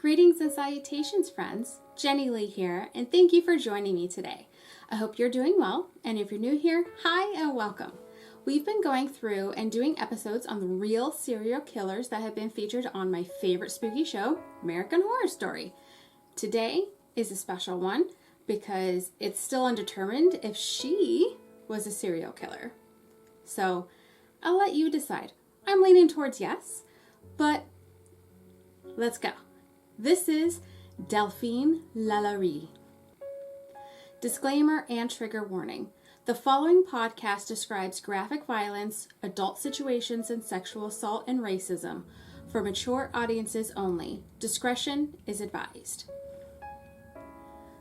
Greetings and salutations, friends. Jenny Lee here, and thank you for joining me today. I hope you're doing well, and if you're new here, hi and welcome. We've been going through and doing episodes on the real serial killers that have been featured on my favorite spooky show, American Horror Story. Today is a special one because it's still undetermined if she was a serial killer. So I'll let you decide. I'm leaning towards yes, but let's go. This is Delphine LaLaurie. Disclaimer and trigger warning. The following podcast describes graphic violence, adult situations, and sexual assault and racism for mature audiences only. Discretion is advised.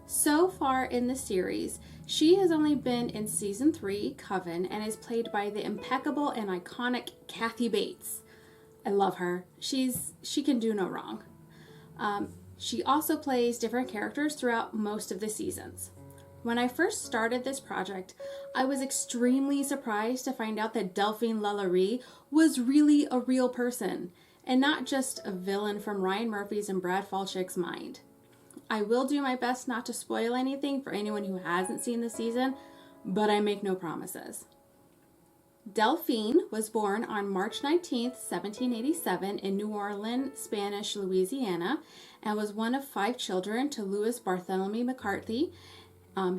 So far in the series, she has only been in season 3, Coven, and is played by the impeccable and iconic Kathy Bates. I love her. She can do no wrong. She also plays different characters throughout most of the seasons. When I first started this project, I was extremely surprised to find out that Delphine LaLaurie was really a real person, and not just a villain from Ryan Murphy's and Brad Falchuk's mind. I will do my best not to spoil anything for anyone who hasn't seen the season, but I make no promises. Delphine was born on March 19th, 1787 in New Orleans, Spanish Louisiana, and was one of 5 children to Louis Bartholomew McCarthy.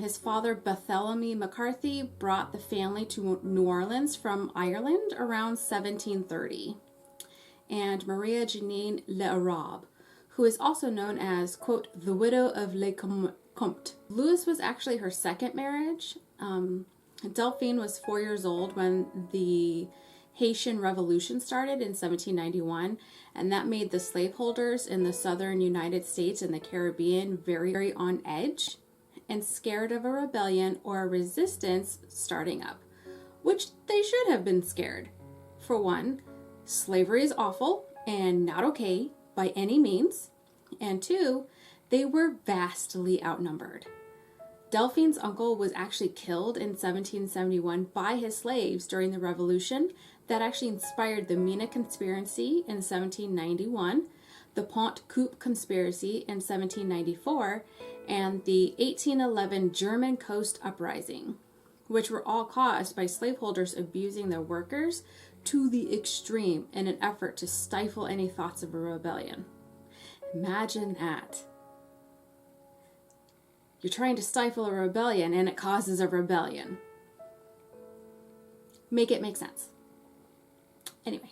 His father, Bartholomew McCarthy, brought the family to New Orleans from Ireland around 1730. And Maria Jeanine L'Arabe, who is also known as, quote, the widow of Le Comte. Louis was actually her second marriage. Delphine was 4 years old when the Haitian Revolution started in 1791, and that made the slaveholders in the southern United States and the Caribbean very, very on edge and scared of a rebellion or a resistance starting up, which they should have been scared. For one, slavery is awful and not okay by any means, and 2, they were vastly outnumbered. Delphine's uncle was actually killed in 1771 by his slaves during the Revolution that actually inspired the Mina Conspiracy in 1791, the Pont Coupe Conspiracy in 1794, and the 1811 German Coast Uprising, which were all caused by slaveholders abusing their workers to the extreme in an effort to stifle any thoughts of a rebellion. Imagine that. You're trying to stifle a rebellion and it causes a rebellion. Make it make sense. Anyway,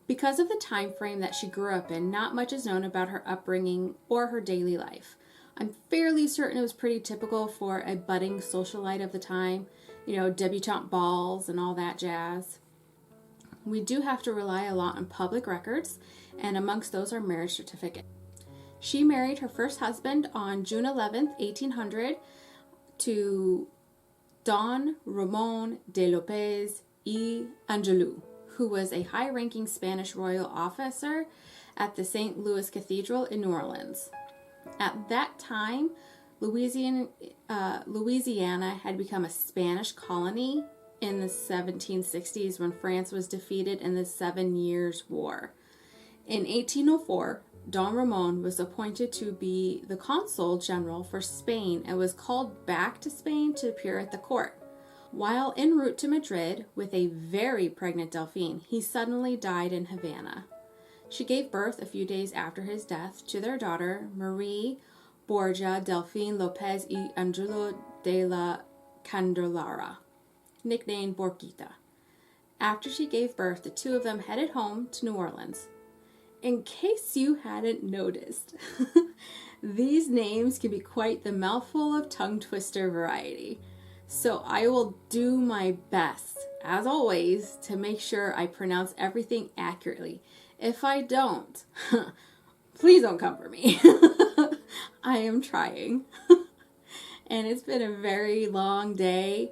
because of the time frame that she grew up in, not much is known about her upbringing or her daily life. I'm fairly certain it was pretty typical for a budding socialite of the time, debutante balls and all that jazz. We do have to rely a lot on public records, and amongst those are marriage certificates. She married her first husband on June 11th, 1800 to Don Ramon de Lopez y Angelou, who was a high-ranking Spanish royal officer at the St. Louis Cathedral in New Orleans. At that time, Louisiana had become a Spanish colony in the 1760s when France was defeated in the 7 Years' War. In 1804, Don Ramon was appointed to be the consul general for Spain and was called back to Spain to appear at the court. While en route to Madrid with a very pregnant Delphine, he suddenly died in Havana. She gave birth a few days after his death to their daughter, Marie Borgia Delphine Lopez y Angelo de la Candelara, nicknamed Borquita. After she gave birth, the two of them headed home to New Orleans. In case you hadn't noticed, these names can be quite the mouthful of tongue twister variety. So I will do my best, as always, to make sure I pronounce everything accurately. If I don't, please don't come for me. I am trying. And it's been a very long day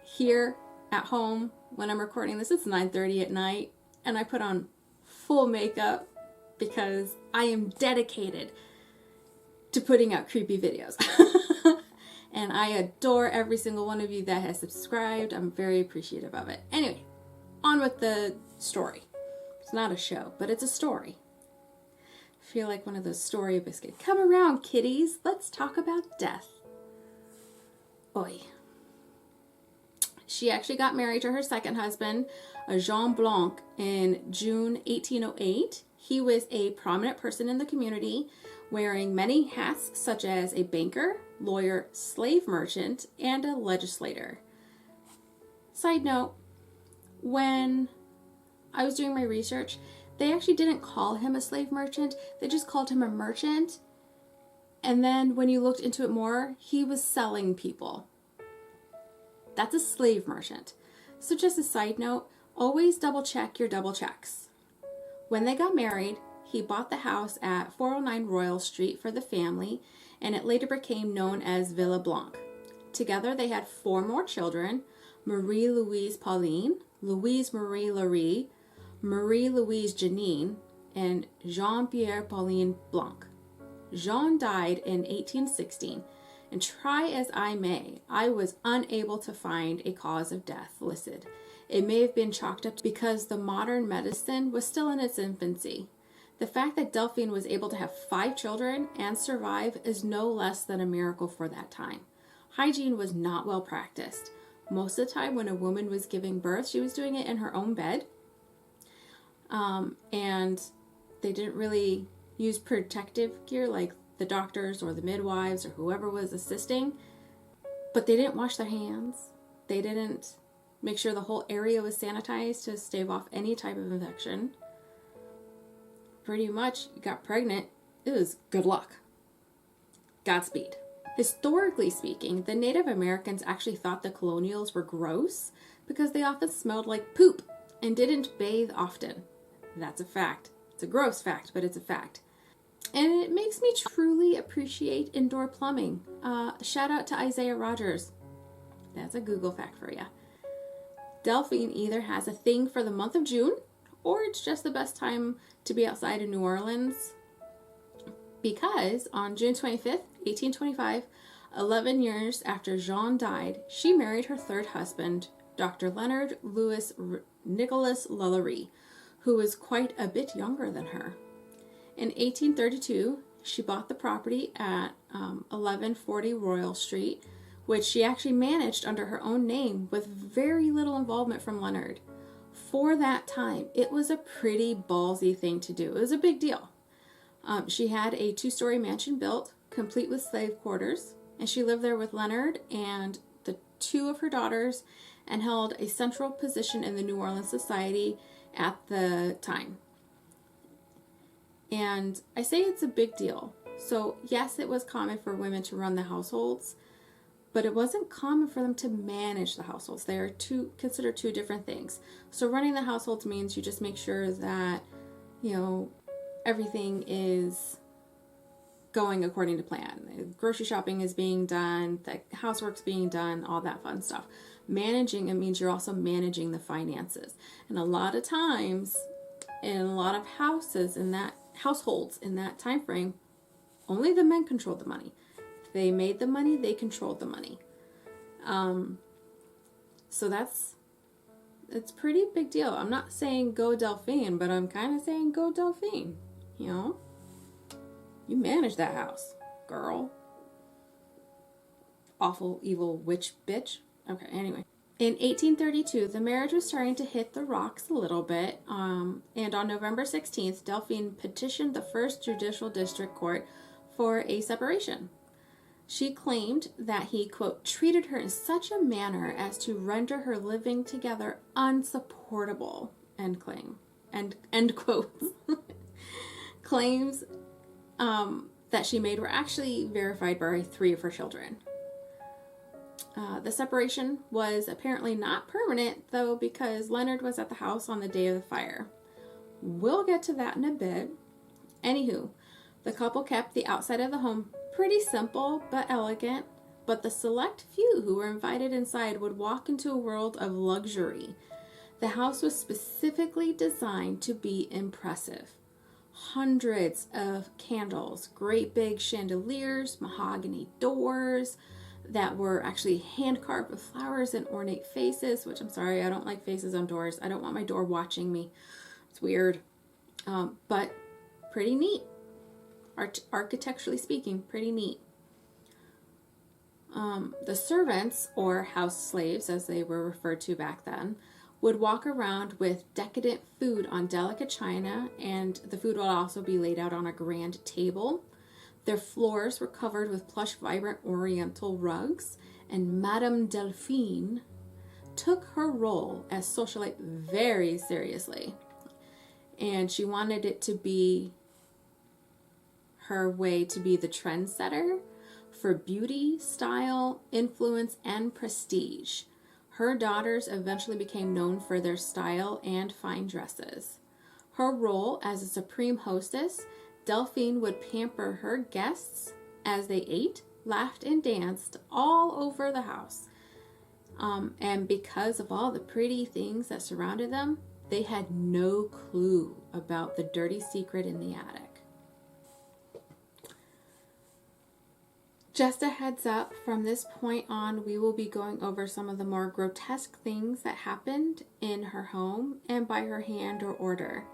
here at home. When I'm recording this, it's 9:30 at night, and I put on full makeup because I am dedicated to putting out creepy videos. And I adore every single one of you that has subscribed. I'm very appreciative of it. Anyway, on with the story. It's not a show, but it's a story. I feel like one of those story biscuits. Come around, kiddies. Let's talk about death. Oy. She actually got married to her second husband, Jean Blanc, in June 1808. He was a prominent person in the community, wearing many hats such as a banker, lawyer, slave merchant, and a legislator. Side note, when I was doing my research, they actually didn't call him a slave merchant. They just called him a merchant. And then when you looked into it more, he was selling people. That's a slave merchant. So just a side note, always double check your double checks. When they got married, he bought the house at 409 Royal Street for the family, and it later became known as Villa Blanc. Together they had 4 more children: Marie-Louise Pauline, Louise-Marie Laurie, Marie-Louise Janine, and Jean-Pierre Pauline Blanc. Jean died in 1816, and try as I may, I was unable to find a cause of death listed. It may have been chalked up because the modern medicine was still in its infancy. The fact that Delphine was able to have 5 children and survive is no less than a miracle for that time. Hygiene was not well practiced. Most of the time when a woman was giving birth, she was doing it in her own bed. And they didn't really use protective gear like the doctors or the midwives or whoever was assisting. But they didn't wash their hands. They didn't make sure the whole area was sanitized to stave off any type of infection. Pretty much, you got pregnant, it was good luck. Godspeed. Historically speaking, the Native Americans actually thought the colonials were gross because they often smelled like poop and didn't bathe often. That's a fact. It's a gross fact, but it's a fact. And it makes me truly appreciate indoor plumbing. Shout out to Isaiah Rogers. That's a Google fact for you. Delphine either has a thing for the month of June, or it's just the best time to be outside in New Orleans, because on June 25th, 1825, 11 years after Jean died, she married her third husband, Dr. Leonard Louis Nicholas LaLaurie, who was quite a bit younger than her. In 1832, she bought the property at 1140 Royal Street, which she actually managed under her own name with very little involvement from Leonard. For that time, it was a pretty ballsy thing to do. It was a big deal. She had a 2-story mansion built, complete with slave quarters, and she lived there with Leonard and the 2 of her daughters, and held a central position in the New Orleans society at the time. And I say it's a big deal. So yes, it was common for women to run the households, but it wasn't common for them to manage the households. They are considered 2 different things. So running the households means you just make sure that, everything is going according to plan. Grocery shopping is being done, the housework's being done, all that fun stuff. Managing, it means you're also managing the finances. And a lot of times, in a lot of households in that time frame, only the men controlled the money. If they made the money, they controlled the money. So it's pretty big deal. I'm not saying go Delphine, but I'm kind of saying go Delphine. You manage that house, girl. Awful, evil witch bitch. Okay, anyway. In 1832, the marriage was starting to hit the rocks a little bit, and on November 16th, Delphine petitioned the First Judicial District Court for a separation. She claimed that he, quote, treated her in such a manner as to render her living together unsupportable, end quote. Claims that she made were actually verified by 3 of her children. The separation was apparently not permanent, though, because Leonard was at the house on the day of the fire. We'll get to that in a bit. Anywho, the couple kept the outside of the home pretty simple but elegant, but the select few who were invited inside would walk into a world of luxury. The house was specifically designed to be impressive. Hundreds of candles, great big chandeliers, mahogany doors that were actually hand-carved with flowers and ornate faces, which I'm sorry, I don't like faces on doors. I don't want my door watching me. It's weird. But pretty neat. architecturally speaking, pretty neat. The servants, or house slaves as they were referred to back then, would walk around with decadent food on delicate china, and the food would also be laid out on a grand table. Their floors were covered with plush, vibrant oriental rugs, and Madame Delphine took her role as socialite very seriously. And she wanted it to be her way to be the trendsetter for beauty, style, influence, and prestige. Her daughters eventually became known for their style and fine dresses. Her role as a supreme hostess, Delphine would pamper her guests as they ate, laughed, and danced all over the house. And because of all the pretty things that surrounded them, they had no clue about the dirty secret in the attic. Just a heads up, from this point on, we will be going over some of the more grotesque things that happened in her home and by her hand or order.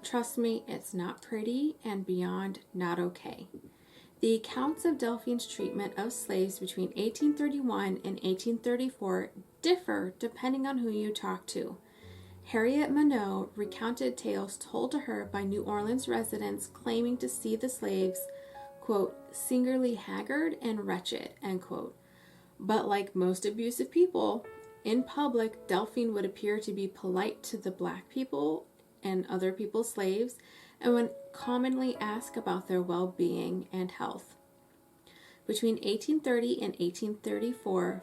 Trust me, it's not pretty and beyond not okay. The accounts of Delphine's treatment of slaves between 1831 and 1834 differ depending on who you talk to. Harriet Monroe recounted tales told to her by New Orleans residents claiming to see the slaves, quote, singularly haggard and wretched, end quote. But like most abusive people, in public, Delphine would appear to be polite to the black people and other people's slaves, and would commonly ask about their well-being and health. Between 1830 and 1834,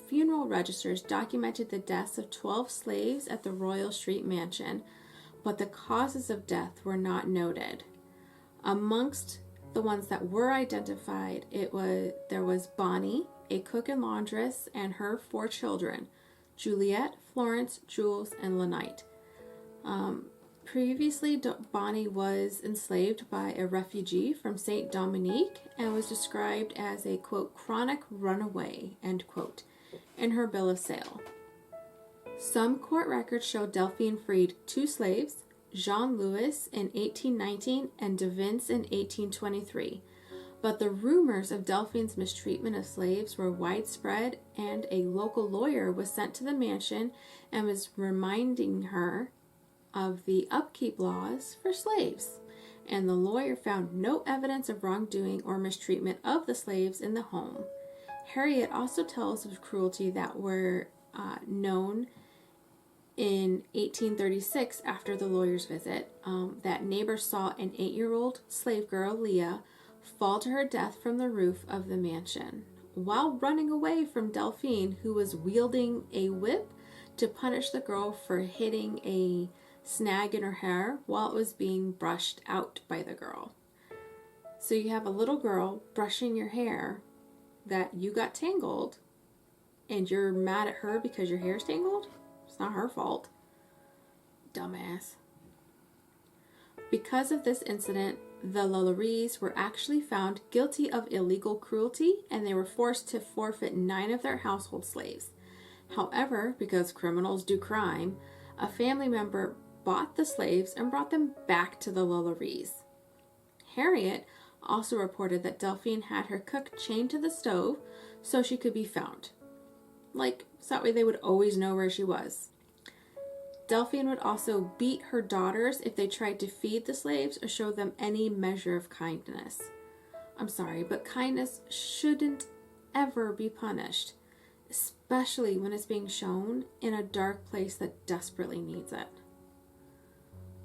funeral registers documented the deaths of 12 slaves at the Royal Street Mansion, but the causes of death were not noted. Amongst the ones that were identified, there was Bonnie, a cook and laundress, and her 4 children, Juliet, Florence, Jules, and Lenite. Previously, Bonnie was enslaved by a refugee from Saint Dominique and was described as a, quote, chronic runaway, end quote, in her bill of sale. Some court records show Delphine freed 2 slaves, Jean-Louis in 1819 and de Vince in 1823. But the rumors of Delphine's mistreatment of slaves were widespread, and a local lawyer was sent to the mansion and was reminding her of the upkeep laws for slaves. And the lawyer found no evidence of wrongdoing or mistreatment of the slaves in the home. Harriet also tells of cruelty that were known in 1836 after the lawyer's visit, that neighbors saw an 8-year-old slave girl, Leah, fall to her death from the roof of the mansion while running away from Delphine, who was wielding a whip to punish the girl for hitting a snag in her hair while it was being brushed out by the girl. So you have a little girl brushing your hair that you got tangled, and you're mad at her because your hair's tangled? It's not her fault. Dumbass. Because of this incident, the LaLauries were actually found guilty of illegal cruelty, and they were forced to forfeit 9 of their household slaves. However, because criminals do crime, a family member bought the slaves and brought them back to the LaLauries. Harriet also reported that Delphine had her cook chained to the stove so she could be found. So that way they would always know where she was. Delphine would also beat her daughters if they tried to feed the slaves or show them any measure of kindness. I'm sorry, but kindness shouldn't ever be punished, especially when it's being shown in a dark place that desperately needs it.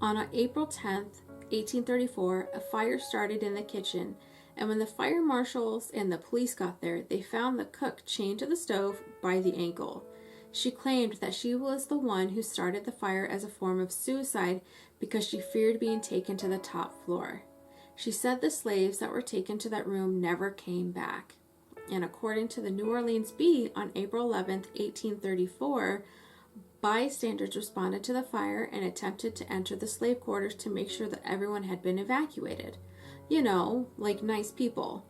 On April 10th, 1834, a fire started in the kitchen, and when the fire marshals and the police got there, they found the cook chained to the stove by the ankle. She claimed that she was the one who started the fire as a form of suicide because she feared being taken to the top floor. She said the slaves that were taken to that room never came back. And according to the New Orleans Bee, on April 11th, 1834, bystanders responded to the fire and attempted to enter the slave quarters to make sure that everyone had been evacuated. You know, like nice people.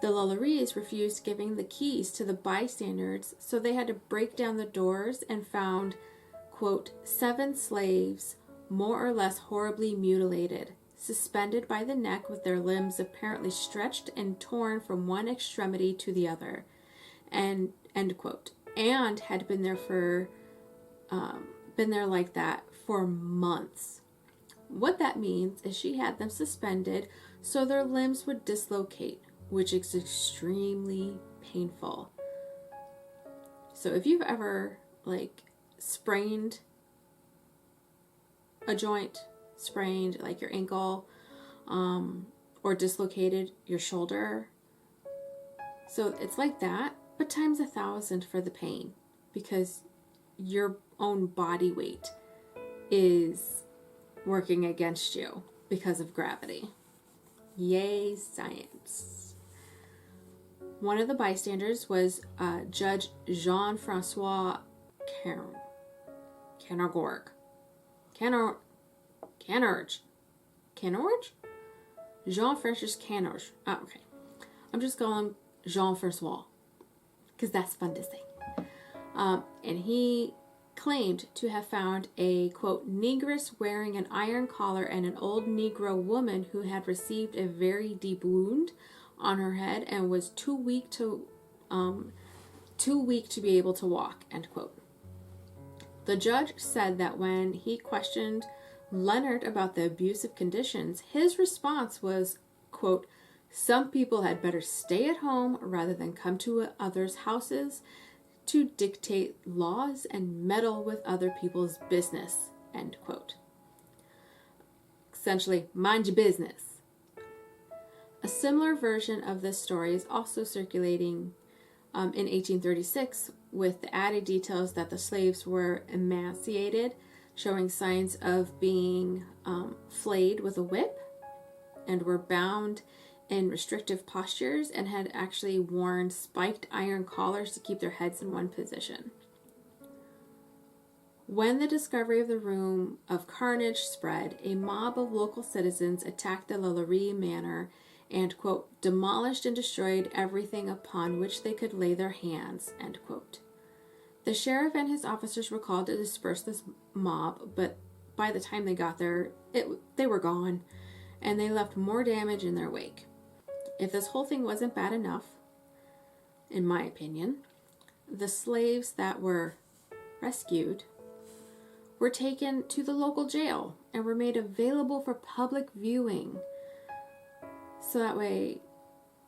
The LaLauries refused giving the keys to the bystanders, so they had to break down the doors and found, quote, 7 slaves, more or less horribly mutilated, suspended by the neck with their limbs apparently stretched and torn from one extremity to the other, and end quote, and had been there like that for months. What that means is she had them suspended so their limbs would dislocate, which is extremely painful. So if you've ever sprained a joint, sprained like your ankle, or dislocated your shoulder, so it's like that, but times 1,000 for the pain, because your own body weight is working against you because of gravity. Yay, science. One of the bystanders was Judge Jean-Francois Canarge. Jean-Francois Canarge. Oh, okay. I'm just calling Jean-Francois because that's fun to say. And he claimed to have found a, quote, negress wearing an iron collar and an old Negro woman who had received a very deep wound on her head and was too weak to be able to walk, end quote. The judge said that when he questioned Leonard about the abusive conditions, his response was, quote, some people had better stay at home rather than come to others' houses to dictate laws and meddle with other people's business, end quote. Essentially, mind your business. A similar version of this story is also circulating in 1836 with the added details that the slaves were emaciated, showing signs of being flayed with a whip, and were bound in restrictive postures and had actually worn spiked iron collars to keep their heads in one position. When the discovery of the room of carnage spread, a mob of local citizens attacked the LaLaurie manor and, quote, demolished and destroyed everything upon which they could lay their hands, end quote. The sheriff and his officers were called to disperse this mob, but by the time they got there, they were gone, and they left more damage in their wake. If this whole thing wasn't bad enough, in my opinion, the slaves that were rescued were taken to the local jail and were made available for public viewing. So that way,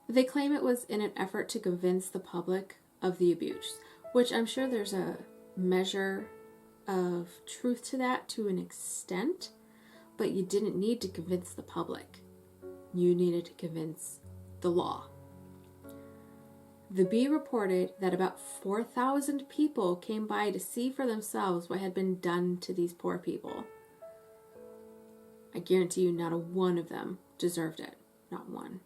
they claim it was in an effort to convince the public of the abuse, which I'm sure there's a measure of truth to that to an extent, but you didn't need to convince the public. You needed to convince the law. The Bee reported that about 4,000 people came by to see for themselves what had been done to these poor people. I guarantee you not a one of them deserved it. Not one.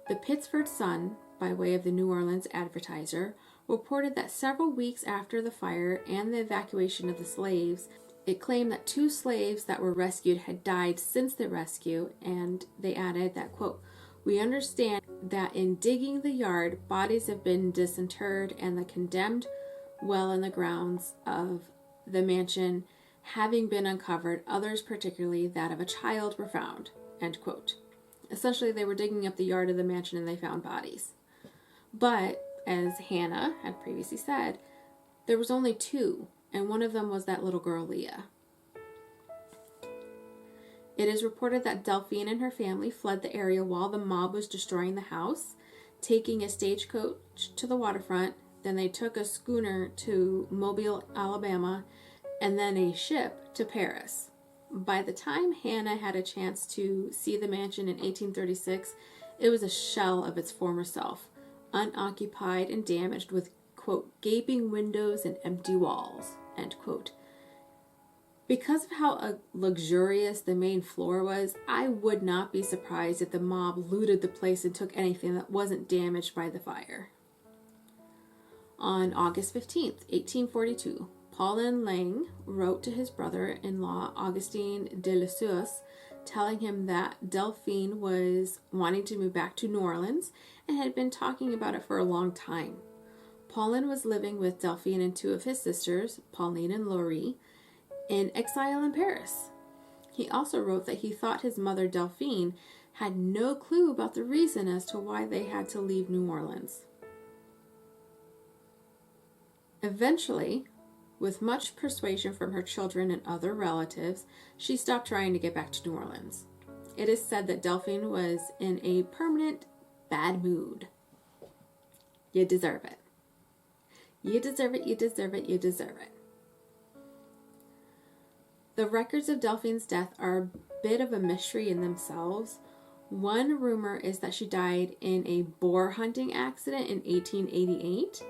The Pittsford Sun, by way of the New Orleans Advertiser, reported that several weeks after the fire and the evacuation of the slaves, it claimed that 2 slaves that were rescued had died since the rescue, and they added that, quote, we understand that in digging the yard, bodies have been disinterred and the condemned well in the grounds of the mansion having been uncovered, others, particularly that of a child, were found, end quote. Essentially, they were digging up the yard of the mansion and they found bodies. But, as Hannah had previously said, there was only 2, and one of them was that little girl, Leah. It is reported that Delphine and her family fled the area while the mob was destroying the house, taking a stagecoach to the waterfront. Then they took a schooner to Mobile, Alabama, and then a ship to Paris. By the time Hannah had a chance to see the mansion in 1836, it was a shell of its former self, unoccupied and damaged with, quote, gaping windows and empty walls, end quote. Because of how luxurious the main floor was, I would not be surprised if the mob looted the place and took anything that wasn't damaged by the fire. On August 15th, 1842, Paulin Lang wrote to his brother-in-law, Augustin de Lesseus, telling him that Delphine was wanting to move back to New Orleans and had been talking about it for a long time. Paulin was living with Delphine and 2 of his sisters, Pauline and Laurie, in exile in Paris. He also wrote that he thought his mother, Delphine, had no clue about the reason as to why they had to leave New Orleans. Eventually, with much persuasion from her children and other relatives, she stopped trying to get back to New Orleans. It is said that Delphine was in a permanent bad mood. You deserve it. You deserve it, you deserve it, you deserve it. The records of Delphine's death are a bit of a mystery in themselves. One rumor is that she died in a boar hunting accident in 1888.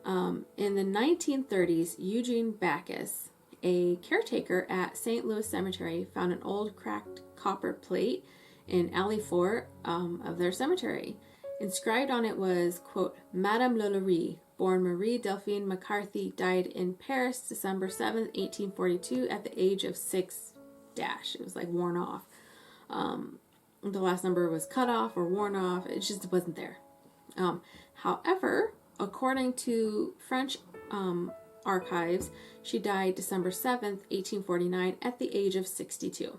In the 1930s, Eugene Backus, a caretaker at St. Louis Cemetery, found an old cracked copper plate in Alley 4 of their cemetery. Inscribed on it was, quote, Madame LaLaurie, born Marie Delphine McCarthy, died in Paris, December 7th, 1842, at the age of 6 dash. It was like worn off. The last number was cut off or worn off. It just wasn't there. However, according to French archives, she died December 7th, 1849, at the age of 62.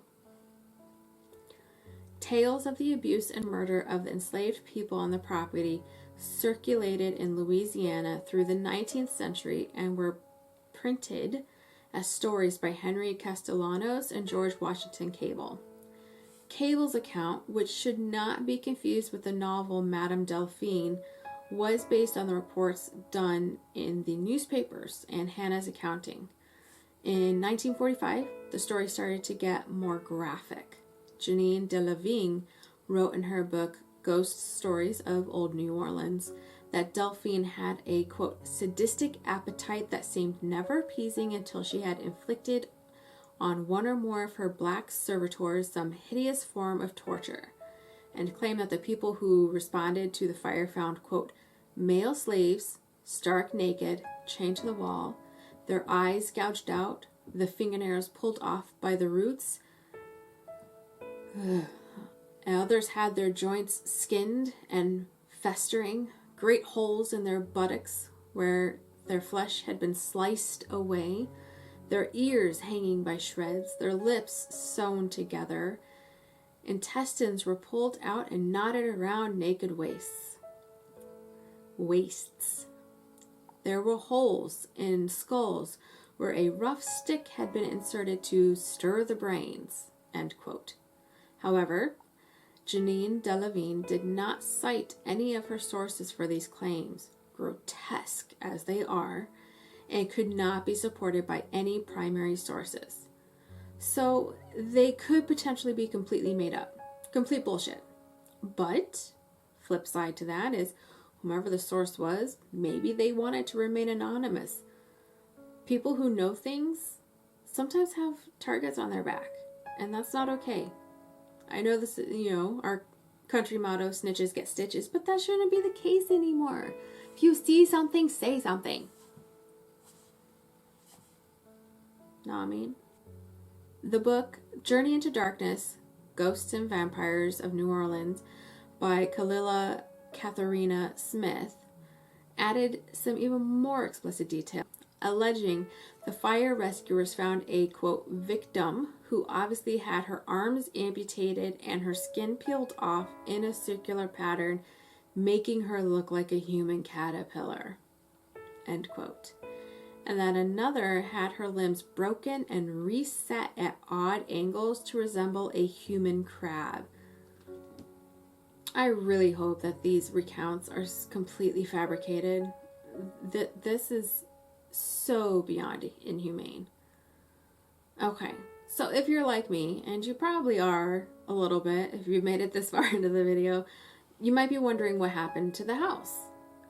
Tales of the abuse and murder of the enslaved people on the property circulated in Louisiana through the 19th century and were printed as stories by Henry Castellanos and George Washington Cable. Cable's account, which should not be confused with the novel Madame Delphine, was based on the reports done in the newspapers and Hannah's accounting. In 1945, the story started to get more graphic. Janine Delavigne wrote in her book Ghost Stories of Old New Orleans that Delphine had a, quote, sadistic appetite that seemed never appeasing until she had inflicted on one or more of her black servitors some hideous form of torture, and claimed that the people who responded to the fire found, quote, male slaves, stark naked, chained to the wall, their eyes gouged out, the fingernails pulled off by the roots. And others had their joints skinned and festering, great holes in their buttocks where their flesh had been sliced away, their ears hanging by shreds, their lips sewn together. Intestines were pulled out and knotted around naked waists. There were holes in skulls where a rough stick had been inserted to stir the brains, end quote. However, Janine Delavigne did not cite any of her sources for these claims, grotesque as they are, and could not be supported by any primary sources. So they could potentially be completely made up. Complete bullshit. But, flip side to that is, whomever the source was, maybe they wanted to remain anonymous. People who know things sometimes have targets on their back, and that's not okay. I know this, our country motto, snitches get stitches, but that shouldn't be the case anymore. If you see something, say something. Know what I mean? The book Journey into Darkness, Ghosts and Vampires of New Orleans by Kalila Katharina Smith added some even more explicit detail, alleging the fire rescuers found a, quote, victim who obviously had her arms amputated and her skin peeled off in a circular pattern, making her look like a human caterpillar, end quote. And that another had her limbs broken and reset at odd angles to resemble a human crab. I really hope that these recounts are completely fabricated. This is so beyond inhumane. Okay, so if you're like me, and you probably are a little bit if you've made it this far into the video, you might be wondering what happened to the house.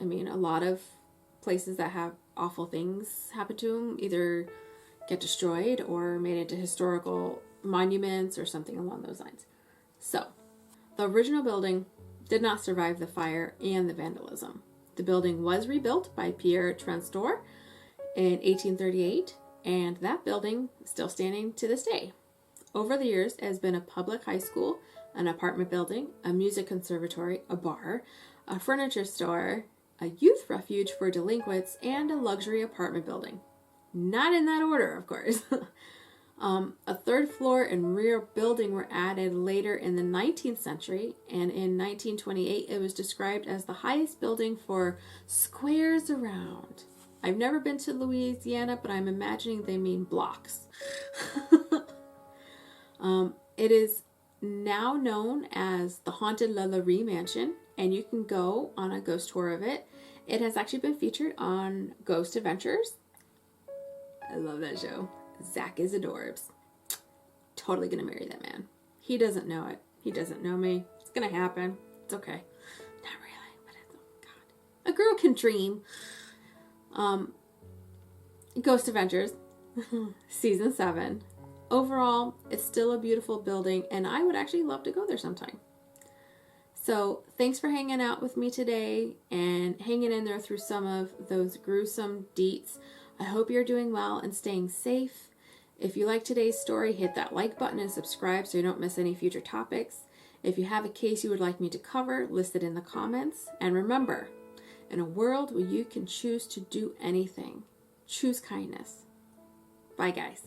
I mean, a lot of places that have awful things happen to them either get destroyed or made into historical monuments or something along those lines. So, the original building did not survive the fire and the vandalism. The building was rebuilt by Pierre Trenstor in 1838, and that building is still standing to this day. Over the years, it has been a public high school, an apartment building, a music conservatory, a bar, a furniture store, a youth refuge for delinquents, and a luxury apartment building. Not in that order, of course. A third floor and rear building were added later in the 19th century, and in 1928 it was described as the highest building for squares around. I've never been to Louisiana, but I'm imagining they mean blocks. It is now known as the Haunted LaLaurie Mansion, and you can go on a ghost tour of it. It has actually been featured on Ghost Adventures. I love that show. Zach is adorbs. Totally gonna marry that man. He doesn't know it. He doesn't know me. It's gonna happen. It's okay. Not really, but it's, oh God. A girl can dream. Ghost Adventures, season 7. Overall, it's still a beautiful building, and I would actually love to go there sometime. So thanks for hanging out with me today and hanging in there through some of those gruesome deets. I hope you're doing well and staying safe. If you like today's story, hit that like button and subscribe so you don't miss any future topics. If you have a case you would like me to cover, list it in the comments. And remember, in a world where you can choose to do anything, choose kindness. Bye, guys.